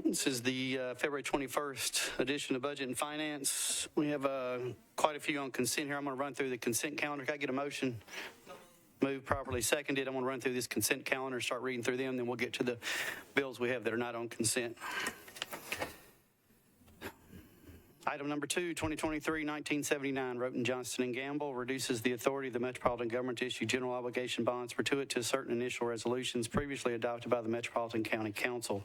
This is the February 21st edition of Budget and Finance. We have quite a few on consent here. I'm going to run through the consent calendar. Can I get a motion? Moved, properly seconded. I'm going to run through this consent calendar, start reading through them, then we'll get to the bills we have that are not on consent. Item number 2, 2023-1979, Roten, Johnston & Gamble reduces the authority of the Metropolitan Government to issue general obligation bonds pursuant to certain initial resolutions previously adopted by the Metropolitan County Council.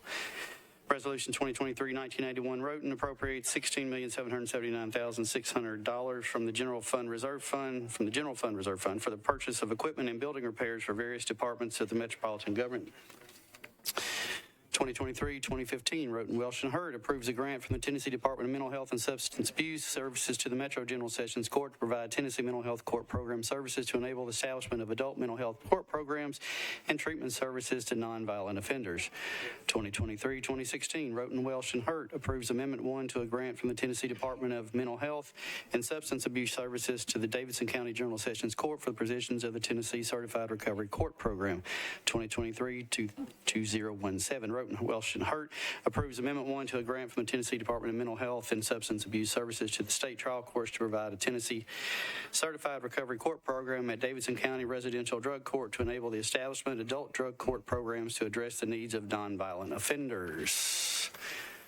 Resolution 2023-1981, Roten appropriates $16,779,600 from the General Fund Reserve Fund for the purchase of equipment and building repairs for various departments of the Metropolitan Government. 2023-2015, Roten, Welsh & Hurd approves a grant from the Tennessee Department of Mental Health and Substance Abuse Services to the Metro General Sessions Court to provide Tennessee Mental Health Court program services to enable the establishment of adult mental health court programs and treatment services to nonviolent offenders. 2023-2016, Roten, Welsh & Hurd approves Amendment 1 to a grant from the Tennessee Department of Mental Health and Substance Abuse Services to the Davidson County General Sessions Court for the positions of the Tennessee Certified Recovery Court Program. 2023-2017, Roten, Welsh & Hurd approves Amendment 1 to a grant from the Tennessee Department of Mental Health and Substance Abuse Services to the state trial courts to provide a Tennessee Certified Recovery Court Program at Davidson County Residential Drug Court to enable the establishment of adult drug court programs to address the needs of nonviolent offenders.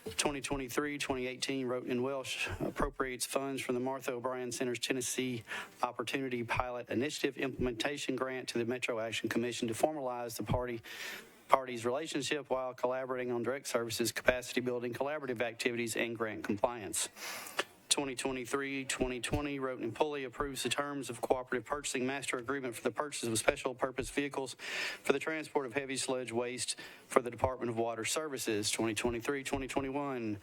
2023-2018, Roten & Welsh appropriates funds from the Martha O'Brien Center's Tennessee Opportunity Pilot Initiative Implementation Grant to the Metro Action Commission to formalize the parties' relationship while collaborating on direct services, capacity building, collaborative activities, and grant compliance. 2023-2020, Roten & Pulley approves the terms of cooperative purchasing master agreement for the purchase of special purpose vehicles for the transport of heavy sludge waste for the Department of Water Services. 2023-2021,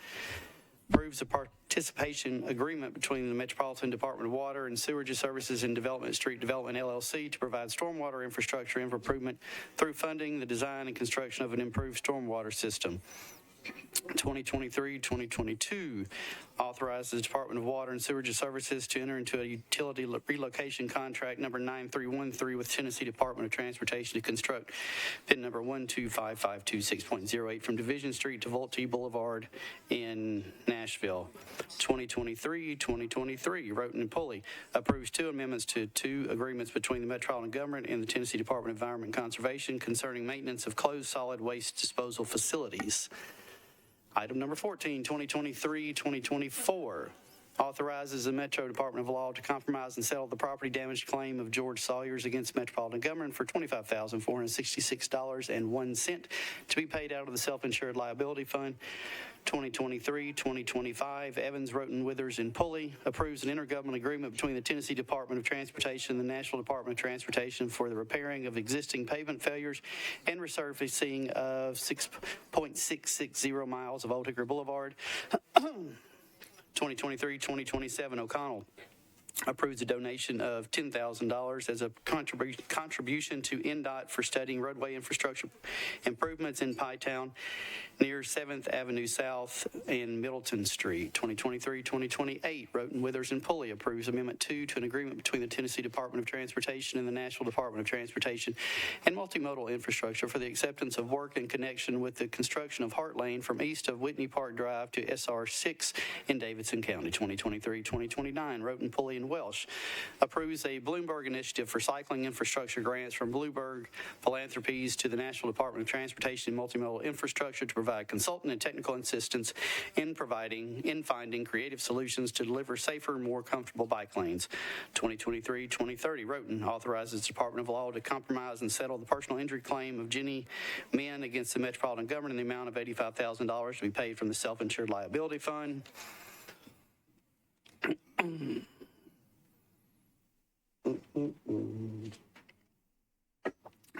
approves a participation agreement between the Metropolitan Department of Water and Sewerage Services and Development Street Development, LLC, to provide stormwater infrastructure improvement through funding the design and construction of an improved stormwater system. 2023-2022, authorizes the Department of Water and Sewerage Services to enter into a utility relocation contract number 9313 with Tennessee Department of Transportation to construct PIN number 1255526.08 from Division Street to Vultee Boulevard in Nashville. 2023-2023, Roten & Pulley approves 2 amendments to 2 agreements between the Metropolitan Government and the Tennessee Department of Environment and Conservation concerning maintenance of closed solid waste disposal facilities. Item number 14, 2023-2024, authorizes the Metro Department of Law to compromise and settle the property damage claim of George Sawyers against Metropolitan Government for $25,466.01 to be paid out of the Self-Insured Liability Fund. 2023-2025, Evans, Roten, Withers, and Pulley approves an intergovernmental agreement between the Tennessee Department of Transportation and the National Department of Transportation for the repairing of existing pavement failures and resurfacing of 6.660 miles of Old Hickory Boulevard. 2023-2027, O'Connell approves a donation of $10,000 as a contribution to NDOT for studying roadway infrastructure improvements in Pytown near 7th Avenue South and Middleton Street. 2023-2028, Roten, Withers, and Pulley approves Amendment 2 to an agreement between the Tennessee Department of Transportation and the National Department of Transportation and Multimodal Infrastructure for the acceptance of work in connection with the construction of Hart Lane from east of Whitney Park Drive to SR 6 in Davidson County. 2023-2029, Roten, Pulley, and Welsh approves a Bloomberg initiative for cycling infrastructure grants from Bloomberg Philanthropies to the National Department of Transportation and Multimodal Infrastructure to provide consultant and technical assistance in finding creative solutions to deliver safer, more comfortable bike lanes. 2023-2030, Roten authorizes the Department of Law to compromise and settle the personal injury claim of Jenny Min against the Metropolitan Government in the amount of $85,000 to be paid from the Self-Insured Liability Fund.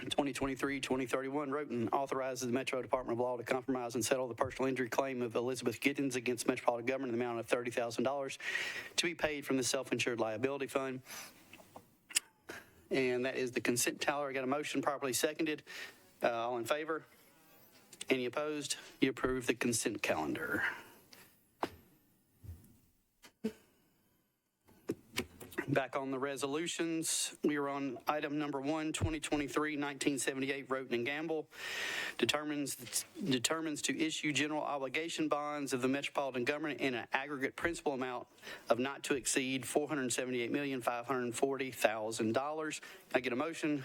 2023-2031, Roten authorizes the Metro Department of Law to compromise and settle the personal injury claim of Elizabeth Giddens against Metropolitan Government in the amount of $30,000 to be paid from the Self-Insured Liability Fund. And that is the consent tally. I got a motion properly seconded. All in favor? Any opposed? You approve the consent calendar. Back on the resolutions, we are on item number 1, 2023-1978, Roten and Gamble. Determines to issue general obligation bonds of the Metropolitan government in an aggregate principal amount of not to exceed $478,540,000. I get a motion?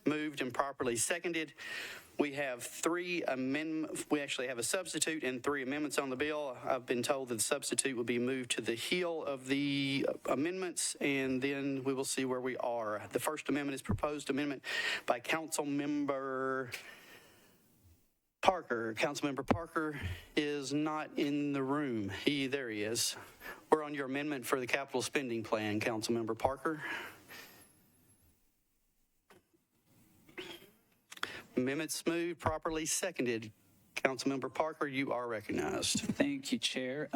Moved and properly seconded. We have three amendments. We actually have a substitute and three amendments on the bill. I've been told that the substitute will be moved to the heel of the amendments, and then we will see where we are. The first amendment is proposed amendment by Councilmember Parker. Councilmember Parker is not in the room. There he is. We're on your amendment for the capital spending plan, Councilmember Parker. Amendments moved, properly seconded. Councilmember Parker, you are recognized. Thank you, Chair,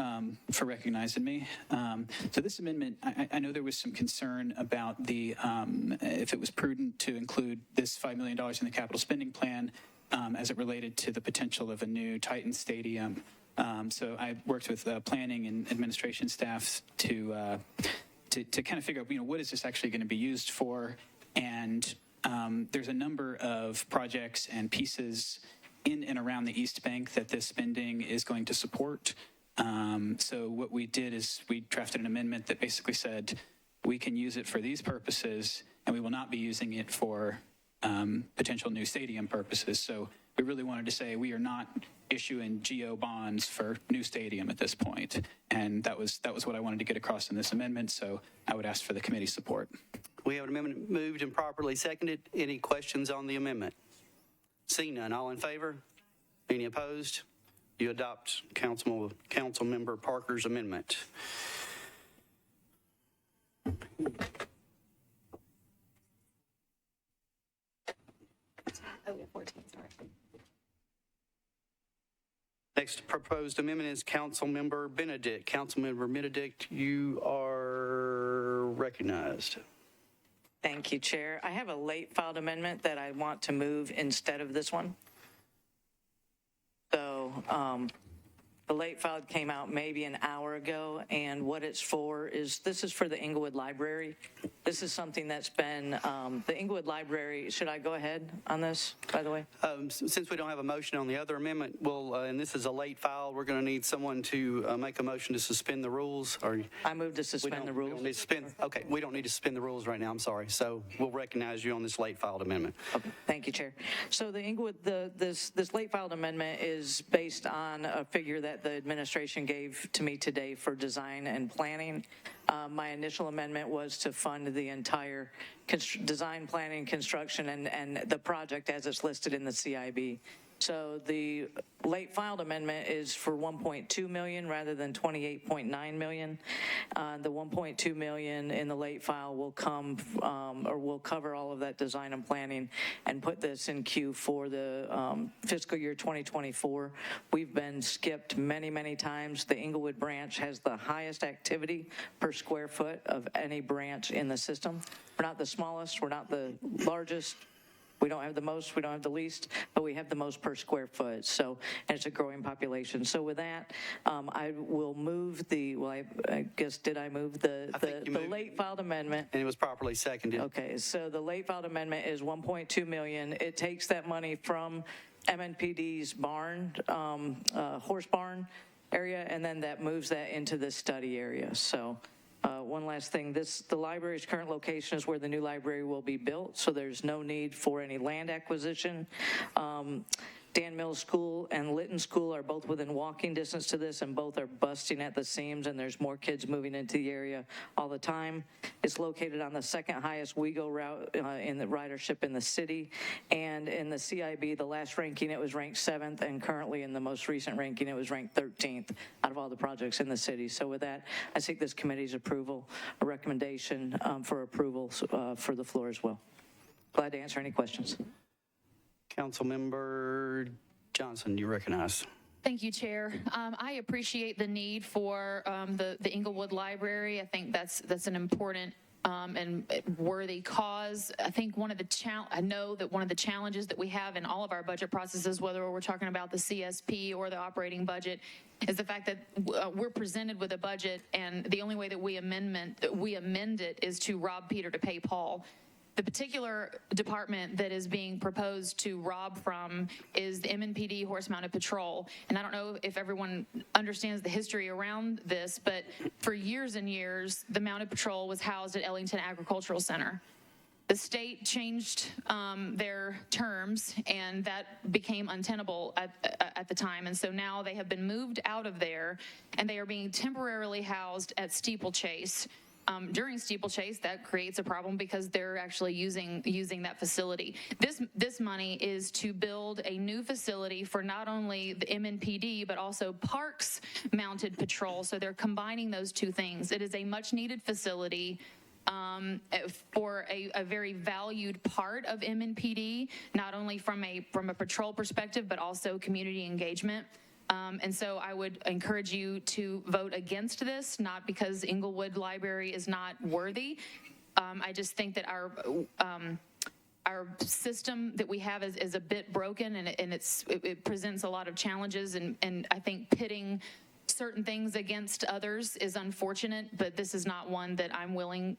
for recognizing me. So this amendment, I know there was some concern about if it was prudent to include this $5 million in the capital spending plan as it related to the potential of a new Titan Stadium. So I worked with planning and administration staff to kind of figure out, what is this actually going to be used for? And there's a number of projects and pieces in and around the East Bank that this spending is going to support. So what we did is we drafted an amendment that basically said we can use it for these purposes and we will not be using it for potential new stadium purposes. So we really wanted to say we are not issuing GO bonds for new stadium at this point. And that was what I wanted to get across in this amendment. So I would ask for the committee's support. We have an amendment moved and properly seconded. Any questions on the amendment? Seeing none, all in favor? Any opposed? You adopt Councilmember Parker's amendment. Oh, yeah, 14, sorry. Next proposed amendment is Councilmember Benedict. Councilmember Benedict, you are recognized. Thank you, Chair. I have a late filed amendment that I want to move instead of this one. So the late filed came out maybe an hour ago, and what it's for is, this is for the Inglewood Library. This is something that's been, the Inglewood Library, should I go ahead on this, by the way? Since we don't have a motion on the other amendment, and this is a late file, we're going to need someone to make a motion to suspend the rules. I move to suspend the rules. We don't need to suspend, okay, we don't need to suspend the rules right now, I'm sorry. So we'll recognize you on this late filed amendment. Okay, thank you, Chair. So the Inglewood, this late filed amendment is based on a figure that the administration gave to me today for design and planning. My initial amendment was to fund the entire design, planning, construction, and the project as it's listed in the CIB. So the late filed amendment is for $1.2 million rather than $28.9 million. The $1.2 million in the late file will come or will cover all of that design and planning and put this in queue for the fiscal year 2024. We've been skipped many, many times. The Inglewood branch has the highest activity per square foot of any branch in the system. We're not the smallest, we're not the largest. We don't have the most, we don't have the least, but we have the most per square foot. So, and it's a growing population. So with that, I will move I guess, did I move the late filed amendment? And it was properly seconded. Okay, so the late filed amendment is $1.2 million. It takes that money from MNPD's barn, horse barn area, and then that moves that into the study area. So. One last thing, the library's current location is where the new library will be built, so there's no need for any land acquisition. Dan Mills School and Lytton School are both within walking distance to this, and both are busting at the seams, and there's more kids moving into the area all the time. It's located on the second highest WeGo route in the ridership in the city, and in the CIB, the last ranking, it was ranked 7th, and currently in the most recent ranking, it was ranked 13th out of all the projects in the city. So with that, I seek this committee's approval, a recommendation for approval for the floor as well. Glad to answer any questions. Councilmember Johnson, you recognize. Thank you, Chair. I appreciate the need for the Inglewood Library. I think that's an important and worthy cause. I think I know that one of the challenges that we have in all of our budget processes, whether we're talking about the CSP or the operating budget, is the fact that we're presented with a budget, and the only way that we amend it is to rob Peter to pay Paul. The particular department that is being proposed to rob from is the MNPD Horse-Mounted Patrol. And I don't know if everyone understands the history around this, but for years and years, the Mounted Patrol was housed at Ellington Agricultural Center. The state changed their terms, and that became untenable at the time. And so now they have been moved out of there, and they are being temporarily housed at Steeplechase. During Steeplechase, that creates a problem because they're actually using that facility. This money is to build a new facility for not only the MNPD, but also Parks Mounted Patrol. So they're combining those two things. It is a much needed facility for a very valued part of MNPD, not only from a patrol perspective, but also community engagement. And so I would encourage you to vote against this, not because Inglewood Library is not worthy. I just think that our system that we have is a bit broken, and it presents a lot of challenges, and I think pitting certain things against others is unfortunate, but this is not one that I'm willing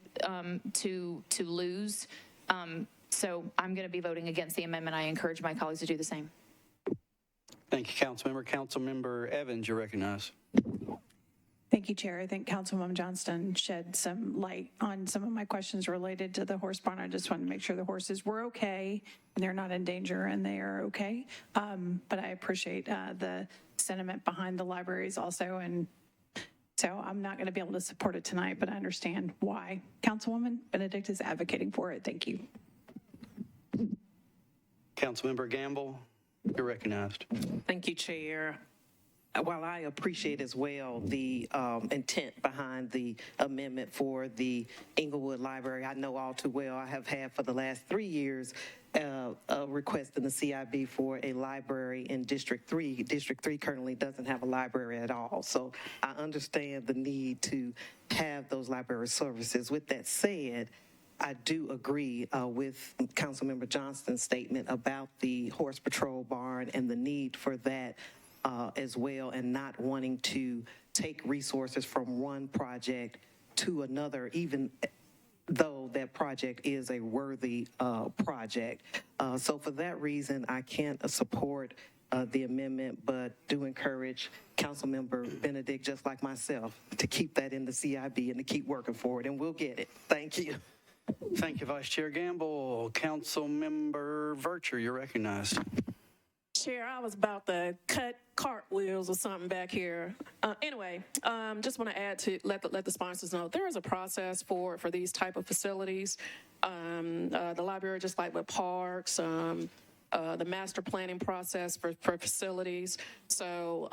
to lose. So I'm going to be voting against the amendment. I encourage my colleagues to do the same. Thank you, Councilmember. Councilmember Evans, you're recognized. Thank you, Chair. I think Councilwoman Johnston shed some light on some of my questions related to the horse barn. I just wanted to make sure the horses were okay and they're not in danger and they are okay. But I appreciate the sentiment behind the libraries also. And so I'm not going to be able to support it tonight, but I understand why Councilwoman Benedict is advocating for it. Thank you. Councilmember Gamble, you're recognized. Thank you, Chair. While I appreciate as well the intent behind the amendment for the Inglewood Library, I know all too well I have had for the last 3 years a request in the CIB for a library in District 3. District 3 currently doesn't have a library at all, so I understand the need to have those library services. With that said, I do agree with Councilmember Johnston's statement about the horse patrol barn and the need for that as well, and not wanting to take resources from one project to another, even though that project is a worthy project. So for that reason, I can't support the amendment, but do encourage Councilmember Benedict, just like myself, to keep that in the CIB and to keep working for it, and we'll get it. Thank you. Thank you, Vice Chair Gamble. Councilmember Vercher, you're recognized. Chair, I was about to cut cartwheels or something back here. Anyway, just want to add to let the sponsors know there is a process for these type of facilities. The library, just like with parks, the master planning process for facilities. So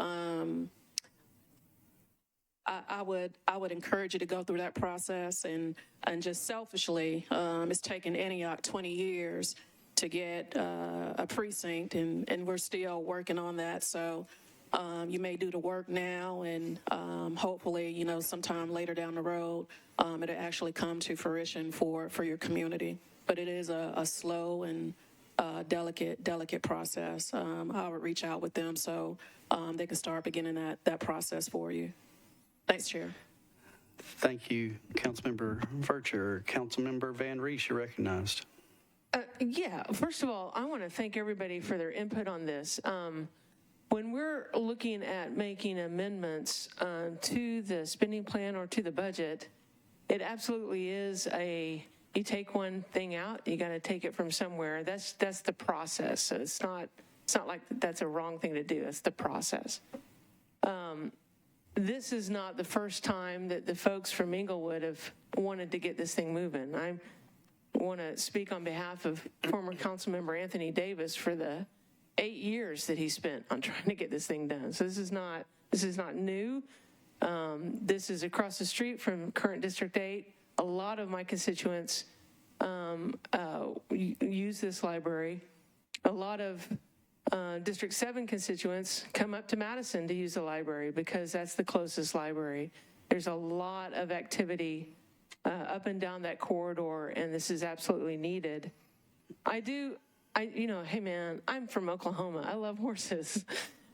I would encourage you to go through that process, and just selfishly, it's taken Antioch 20 years to get a precinct, and we're still working on that. So you may do the work now, and hopefully, sometime later down the road, it'll actually come to fruition for your community. But it is a slow and delicate process. I would reach out with them so they can start beginning that process for you. Thanks, Chair. Thank you, Councilmember Vercher. Councilmember Van Rees, you're recognized. Yeah, first of all, I want to thank everybody for their input on this. When we're looking at making amendments to the spending plan or to the budget, it absolutely is you take one thing out, you got to take it from somewhere. That's the process. So it's not like that's a wrong thing to do. That's the process. This is not the first time that the folks from Inglewood have wanted to get this thing moving. I want to speak on behalf of former Councilmember Anthony Davis for the 8 years that he spent on trying to get this thing done. So this is not new. This is across the street from current District 8. A lot of my constituents use this library. A lot of District 7 constituents come up to Madison to use the library because that's the closest library. There's a lot of activity up and down that corridor, and this is absolutely needed. Hey man, I'm from Oklahoma. I love horses.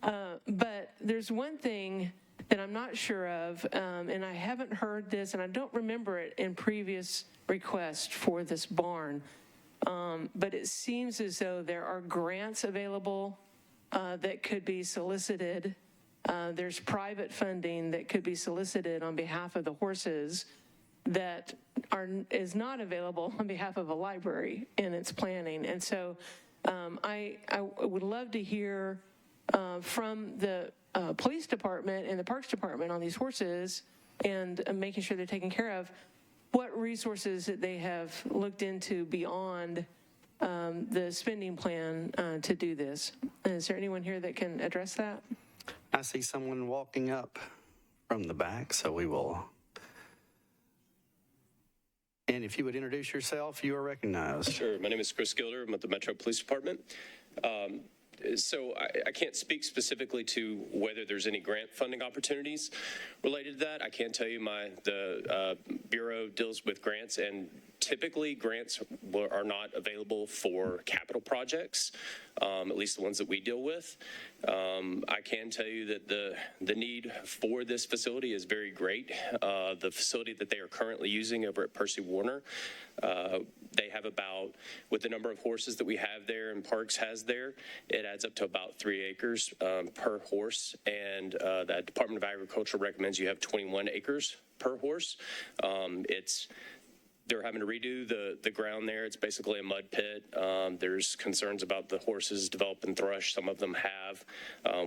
But there's one thing that I'm not sure of, and I haven't heard this, and I don't remember it in previous requests for this barn, but it seems as though there are grants available that could be solicited. There's private funding that could be solicited on behalf of the horses that is not available on behalf of a library in its planning. And so I would love to hear from the police department and the parks department on these horses and making sure they're taken care of, what resources that they have looked into beyond the spending plan to do this. Is there anyone here that can address that? I see someone walking up from the back, so we will. And if you would introduce yourself, you are recognized. Sure. My name is Chris Gilder. I'm at the Metro Police Department. So I can't speak specifically to whether there's any grant funding opportunities related to that. I can tell you the Bureau deals with grants, and typically grants are not available for capital projects, at least the ones that we deal with. I can tell you that the need for this facility is very great. The facility that they are currently using over at Percy Warner, they have about, with the number of horses that we have there and Parks has there, it adds up to about 3 acres per horse. And the Department of Agriculture recommends you have 21 acres per horse. They're having to redo the ground there. It's basically a mud pit. There's concerns about the horses developing thrush. Some of them have,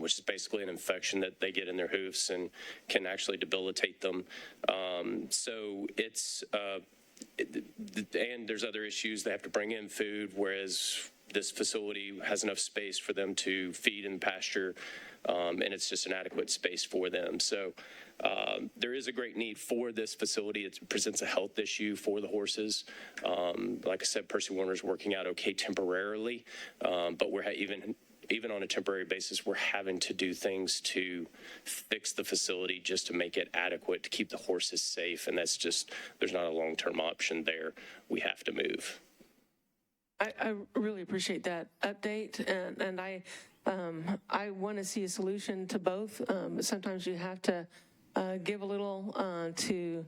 which is basically an infection that they get in their hoofs and can actually debilitate them. So it's, and there's other issues. They have to bring in food, whereas this facility has enough space for them to feed and pasture, and it's just an adequate space for them. So there is a great need for this facility. It presents a health issue for the horses. Like I said, Percy Warner's working out okay temporarily, but we're even on a temporary basis, we're having to do things to fix the facility just to make it adequate to keep the horses safe. And that's just, there's not a long-term option there. We have to move. I really appreciate that update, and I want to see a solution to both. Sometimes you have to give a little to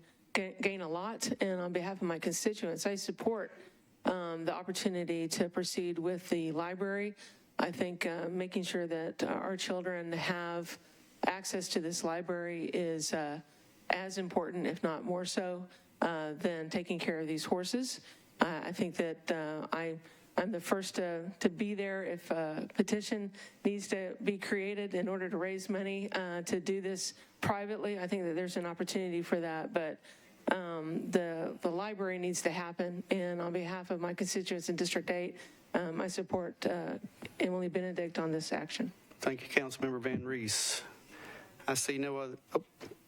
gain a lot, and on behalf of my constituents, I support the opportunity to proceed with the library. I think making sure that our children have access to this library is as important, if not more so, than taking care of these horses. I think that I'm the first to be there if a petition needs to be created in order to raise money to do this privately. I think that there's an opportunity for that, but the library needs to happen. And on behalf of my constituents in District 8, I support Emily Benedict on this action. Thank you, Councilmember Van Rees. I see no other. Oh,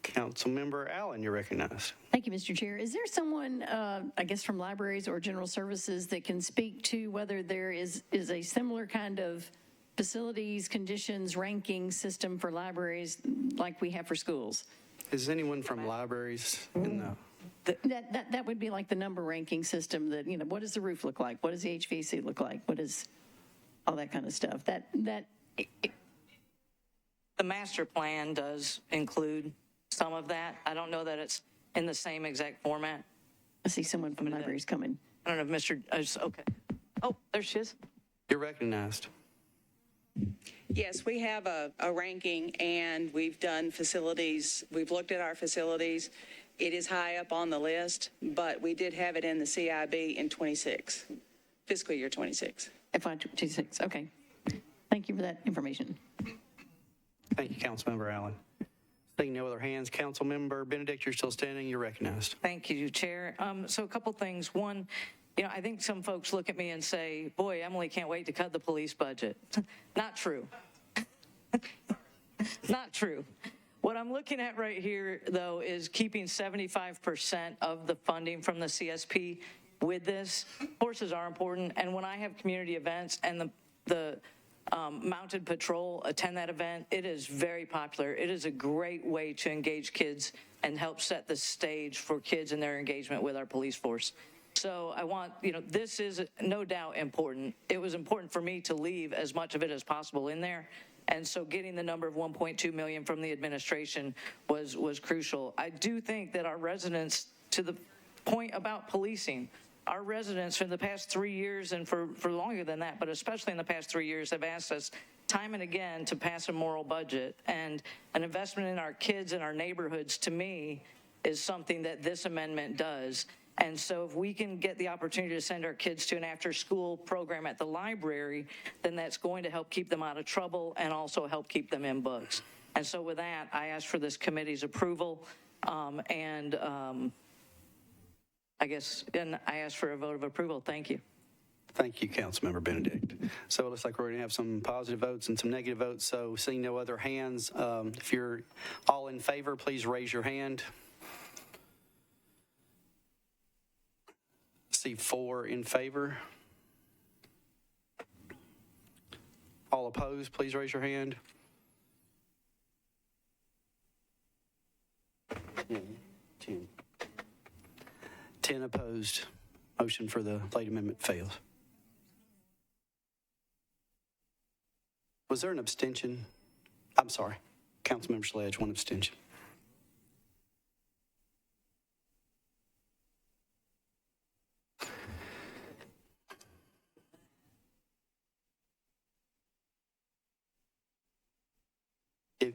Councilmember Allen, you're recognized. Thank you, Mr. Chair. Is there someone, I guess from libraries or general services, that can speak to whether there is a similar kind of facilities, conditions, ranking system for libraries like we have for schools? Is anyone from libraries in the? That would be like the number ranking system that, what does the roof look like? What does the HVAC look like? What is all that kind of stuff? The master plan does include some of that. I don't know that it's in the same exact format. I see someone from libraries coming. I don't know if okay. Oh, there she is. You're recognized. Yes, we have a ranking, and we've done facilities. We've looked at our facilities. It is high up on the list, but we did have it in the CIB in 26, fiscal year 26. FY26, okay. Thank you for that information. Thank you, Councilmember Allen. Seeing no other hands, Councilmember Benedict, you're still standing. You're recognized. Thank you, Chair. So a couple things. One, I think some folks look at me and say, boy, Emily can't wait to cut the police budget. Not true. Not true. What I'm looking at right here, though, is keeping 75% of the funding from the CSP with this. Horses are important, and when I have community events and the Mounted Patrol, attend that event. It is very popular. It is a great way to engage kids and help set the stage for kids and their engagement with our police force. So I want, this is no doubt important. It was important for me to leave as much of it as possible in there. And so getting the number of 1.2 million from the administration was crucial. I do think that our residents, to the point about policing, our residents for the past 3 years and for longer than that, but especially in the past 3 years, have asked us time and again to pass a moral budget. And an investment in our kids and our neighborhoods, to me, is something that this amendment does. And so if we can get the opportunity to send our kids to an after-school program at the library, then that's going to help keep them out of trouble and also help keep them in books. And so with that, I ask for this committee's approval, and I ask for a vote of approval. Thank you. Thank you, Councilmember Benedict. So it looks like we're going to have some positive votes and some negative votes. So seeing no other hands, if you're all in favor, please raise your hand. See 4 in favor. All opposed, please raise your hand. 10 opposed. Motion for the late amendment fails. Was there an abstention? I'm sorry. Councilmember Sledge, 1 abstention.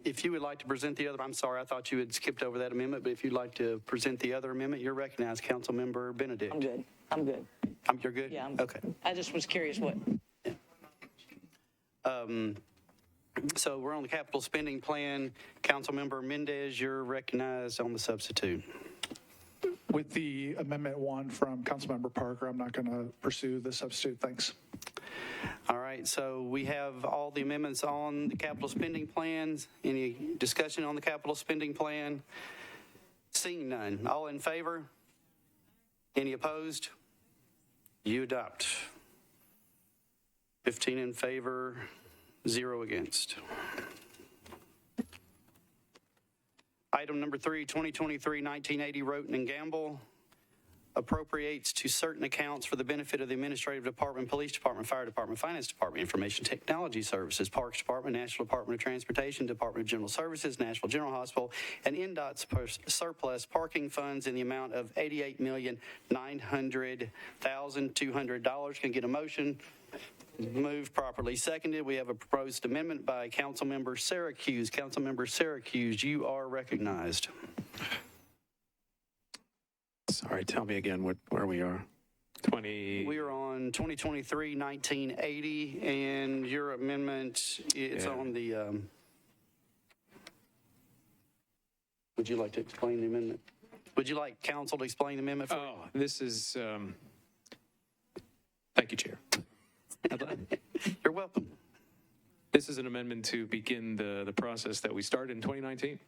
If you would like to present the other, I'm sorry, I thought you had skipped over that amendment, but if you'd like to present the other amendment, you're recognized, Councilmember Benedict. I'm good. I'm good. You're good? Yeah, I'm okay. I just was curious what. Yeah. So we're on the capital spending plan. Councilmember Mendez, you're recognized on the substitute. With the Amendment 1 from Councilmember Parker, I'm not going to pursue the substitute. Thanks. All right, so we have all the amendments on the capital spending plans. Any discussion on the capital spending plan? Seeing none. All in favor? Any opposed? You adopt. 15 in favor, 0 against. Item number 3, 2023-1980 Roten and Gamble appropriates to certain accounts for the benefit of the Administrative Department, Police Department, Fire Department, Finance Department, Information Technology Services, Parks Department, National Department of Transportation, Department of General Services, Nashville General Hospital, and NDOT's surplus parking funds in the amount of $88,900,200. Can I get a motion? Moved, properly seconded. We have a proposed amendment by Councilmember Syracuse. Councilmember Syracuse, you are recognized. Sorry, tell me again where we are. We are on 2023-1980, and your amendment, it's on the, would you like to explain the amendment? Would you like council to explain the amendment? This is, thank you, Chair. You're welcome. This is an amendment to begin the process that we started in 2019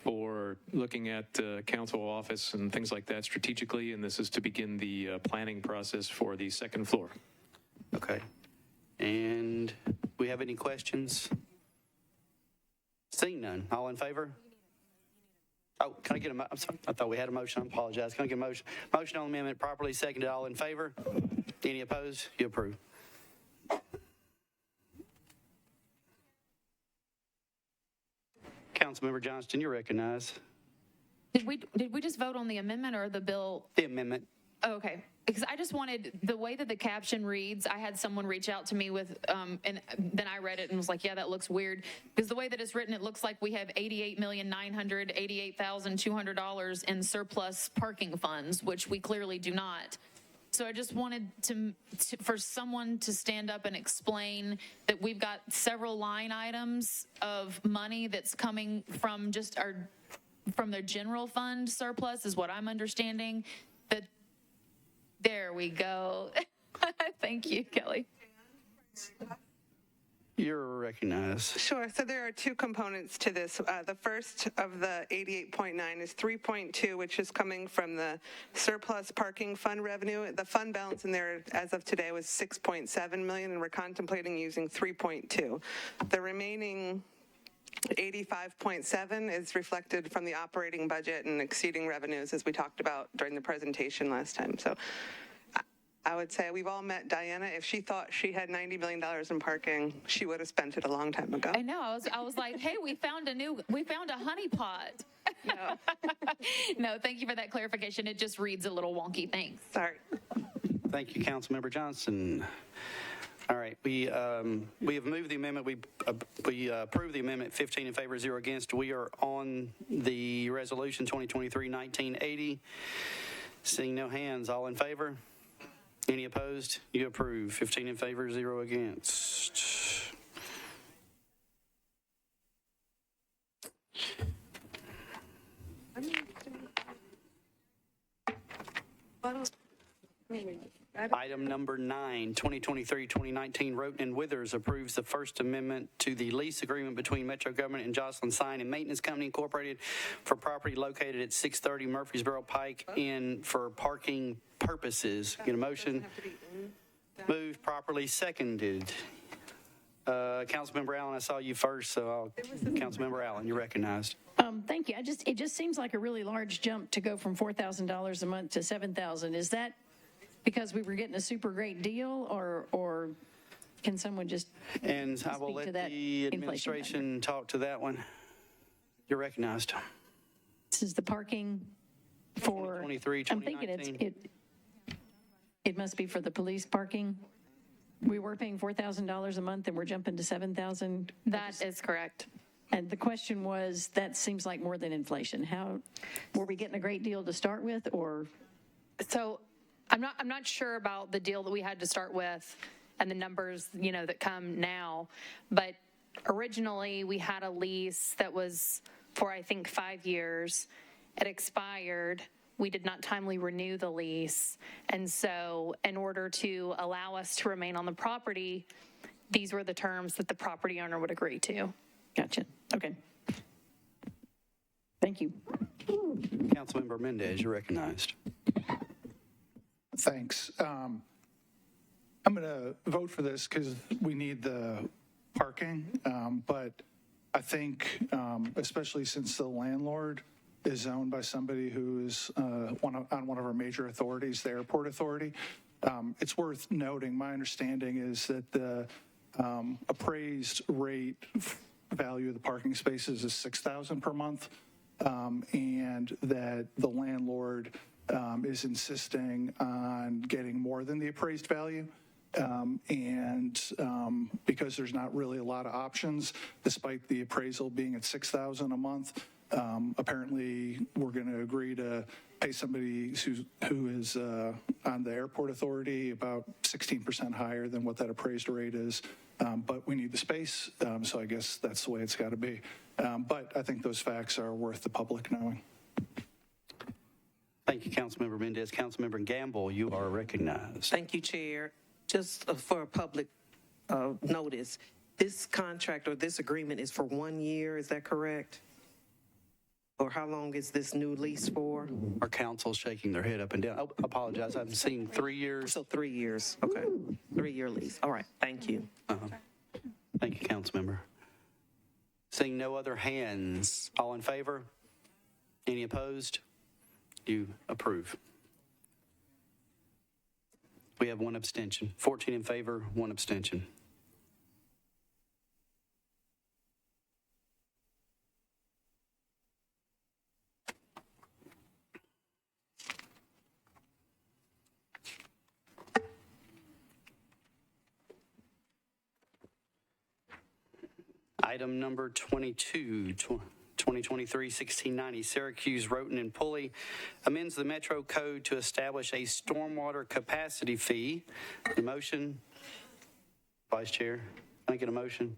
for looking at council office and things like that strategically, and this is to begin the planning process for the second floor. Okay. And we have any questions? Seeing none. All in favor? Oh, can I get I'm sorry. I thought we had a motion. I apologize. Can I get a motion? Motion on the amendment properly seconded. All in favor? Any opposed? You approve. Councilmember Johnston, you're recognized. Did we just vote on the amendment or the bill? The amendment. Oh, okay. Because I just wanted, the way that the caption reads, I had someone reach out to me with, and then I read it and was like, yeah, that looks weird. Because the way that it's written, it looks like we have $88,988,200 in surplus parking funds, which we clearly do not. So I just wanted for someone to stand up and explain that we've got several line items of money that's coming from just from the general fund surplus is what I'm understanding. There we go. Thank you, Kelly. You're recognized. Sure. So there are two components to this. The first of the 88.9 is 3.2, which is coming from the surplus parking fund revenue. The fund balance in there as of today was 6.7 million, and we're contemplating using 3.2. The remaining 85.7 is reflected from the operating budget and exceeding revenues, as we talked about during the presentation last time. So I would say we've all met Diana. If she thought she had $90 million in parking, she would have spent it a long time ago. I know. I was like, hey, we found a honeypot. Yeah. No, thank you for that clarification. It just reads a little wonky. Thanks. Sorry. Thank you, Councilmember Johnston. All right, we have moved the amendment. We approved the amendment, 15 in favor, 0 against. We are on the resolution 2023-1980. Seeing no hands, all in favor? Any opposed? You approve. 15 in favor, 0 against. Item number 9, 2023-2019, Roten and Withers approves the First Amendment to the lease agreement between Metro Government and Jocelyn Sign and Maintenance Company Incorporated for property located at 630 Murfreesboro Pike for parking purposes. Get a motion? Moved, properly seconded. Councilmember Allen, I saw you first, so Councilmember Allen, you're recognized. Thank you. It just seems like a really large jump to go from $4,000 a month to $7,000. Is that because we were getting a super great deal, or can someone just And I will speak let to that the inflation administration talk to that one. You're recognized. This is the parking for 2023, I'm thinking it must be for the police parking. We were paying $4,000 a month and we're jumping to $7,000. That is correct. And the question was, that seems like more than inflation. How were we getting a great deal to start with, or? So I'm not sure about the deal that we had to start with and the numbers, that come now. But originally we had a lease that was for, I think, 5 years. It expired. We did not timely renew the lease. And so in order to allow us to remain on the property, these were the terms that the property owner would agree to. Gotcha. Okay. Thank you. Councilmember Mendez, you're recognized. Thanks. I'm going to vote for this because we need the parking, but I think, especially since the landlord is owned by somebody who is on one of our major authorities, the airport authority, it's worth noting, my understanding is that the appraised rate value of the parking spaces is $6,000 per month, and that the landlord is insisting on getting more than the appraised value. Because there's not really a lot of options, despite the appraisal being at $6,000 a month, apparently we're going to agree to pay somebody who is on the airport authority about 16% higher than what that appraised rate is. But we need the space, so I guess that's the way it's got to be. But I think those facts are worth the public knowing. Thank you, Councilmember Mendez. Councilmember Gamble, you are recognized. Thank you, Chair. Just for a public notice, this contract or this agreement is for 1 year, is that correct? Or how long is this new lease for? Our council's shaking their head up and down. I apologize. I'm seeing 3 years. So 3 years, okay. 3-year lease. All right, thank you. Thank you, Councilmember. Seeing no other hands, all in favor? Any opposed? You approve. We have one abstention. 14 in favor, one abstention. Item number 22, 2023-1690, Syracuse, Roten, and Pulley amends the Metro Code to establish a stormwater capacity fee. The motion, Vice Chair, can I get a motion?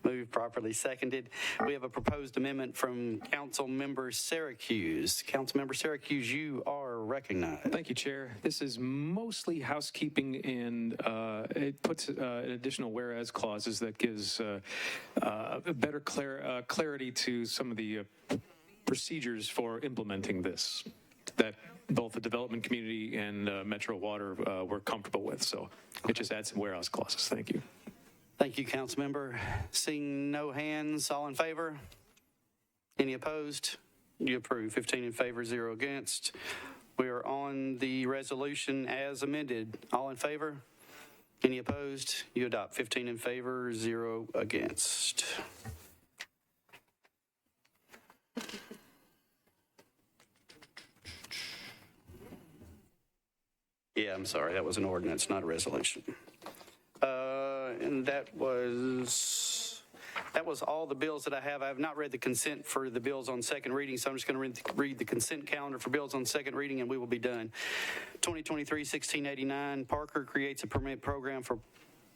Moved, properly seconded. We have a proposed amendment from Councilmember Syracuse. Councilmember Syracuse, you are recognized. Thank you, Chair. This is mostly housekeeping, and it puts additional whereas clauses that gives better clarity to some of the procedures for implementing this that both the development community and Metro Water were comfortable with. So it just adds some whereas clauses. Thank you. Thank you, Councilmember. Seeing no hands, all in favor? Any opposed? You approve. 15 in favor, 0 against. We are on the resolution as amended. All in favor? Any opposed? You adopt. 15 in favor, 0 against. Yeah, I'm sorry. That was an ordinance, not a resolution. And that was all the bills that I have. I have not read the consent for the bills on second reading, so I'm just going to read the consent calendar for bills on second reading, and we will be done. 2023-1689, Parker creates a permit program for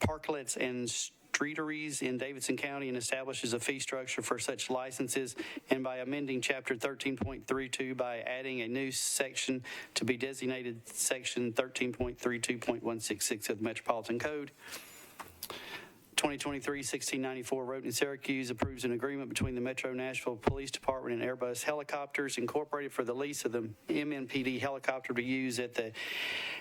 parklets and streeteries in Davidson County and establishes a fee structure for such licenses, and by amending Chapter 13.32 by adding a new section to be designated Section 13.32.166 of the Metropolitan Code. 2023-1694, Road in Syracuse approves an agreement between the Metro Nashville Police Department and Airbus Helicopters Incorporated for the lease of the MNPD helicopter to be used at the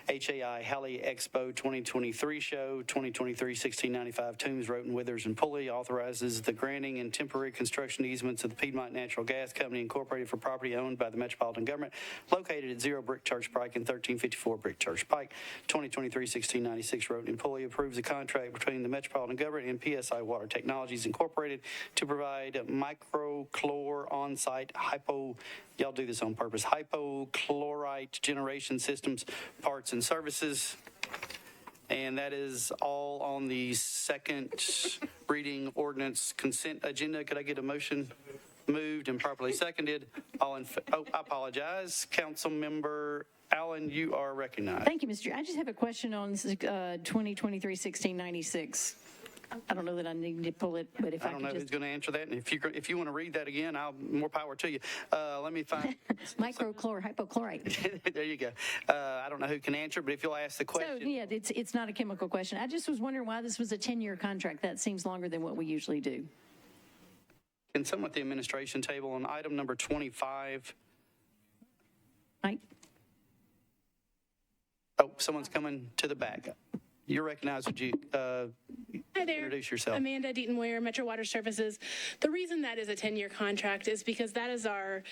HAI Heli Expo 2023 show. 2023-1695, Toombs, Roten, Withers, and Pulley authorizes the granting and temporary construction easements of the Piedmont Natural Gas Company Incorporated for property owned by the Metropolitan Government located at 0 Brick Church Pike and 1354 Brick Church Pike. 2023-1696, Roten and Pulley approves a contract between the Metropolitan Government and PSI Water Technologies Incorporated to provide microchlor on-site y'all do this on purpose, hypochlorite generation systems, parts, and services. And that is all on the second reading ordinance consent agenda. Could I get a motion? Moved and properly seconded. I apologize. Councilmember Allen, you are recognized. Thank you, Mr. I just have a question on 2023-1696. I don't know that I need to pull it, but if I don't know who's going to answer that. And if you want to read that again, more power to you. Let me find hypochlorite. There you go. I don't know who can answer, but if you'll ask the question. So yeah, it's not a chemical question. I just was wondering why this was a 10-year contract. That seems longer than what we usually do. Can someone at the administration table on item number 25? Mike? Oh, someone's coming to the back. You're recognized. Would you Hi there. Introduce yourself? Amanda Deaton-Ware, Metro Water Services. The reason that is a 10-year contract is because that is our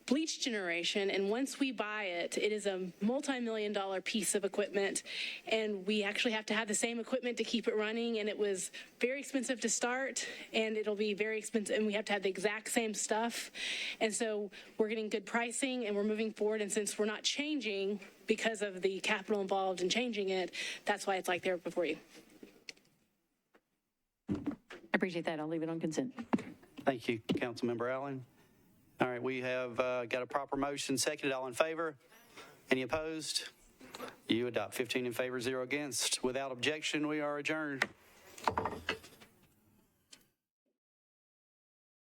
bleach generation, and once we buy it, it is a multi-million-dollar piece of equipment, and we actually have to have the same equipment to keep it running, and it was very expensive to start, and it'll be very expensive, and we have to have the exact same stuff, and so we're getting good pricing, and we're moving forward, and since we're not changing because of the capital involved in changing it, that's why it's like there before you. I appreciate that. I'll leave it on consent. Thank you, Councilmember Allen. All right, we have got a proper motion seconded. All in favor? Any opposed? You adopt. 15 in favor, 0 against. Without objection, we are adjourned.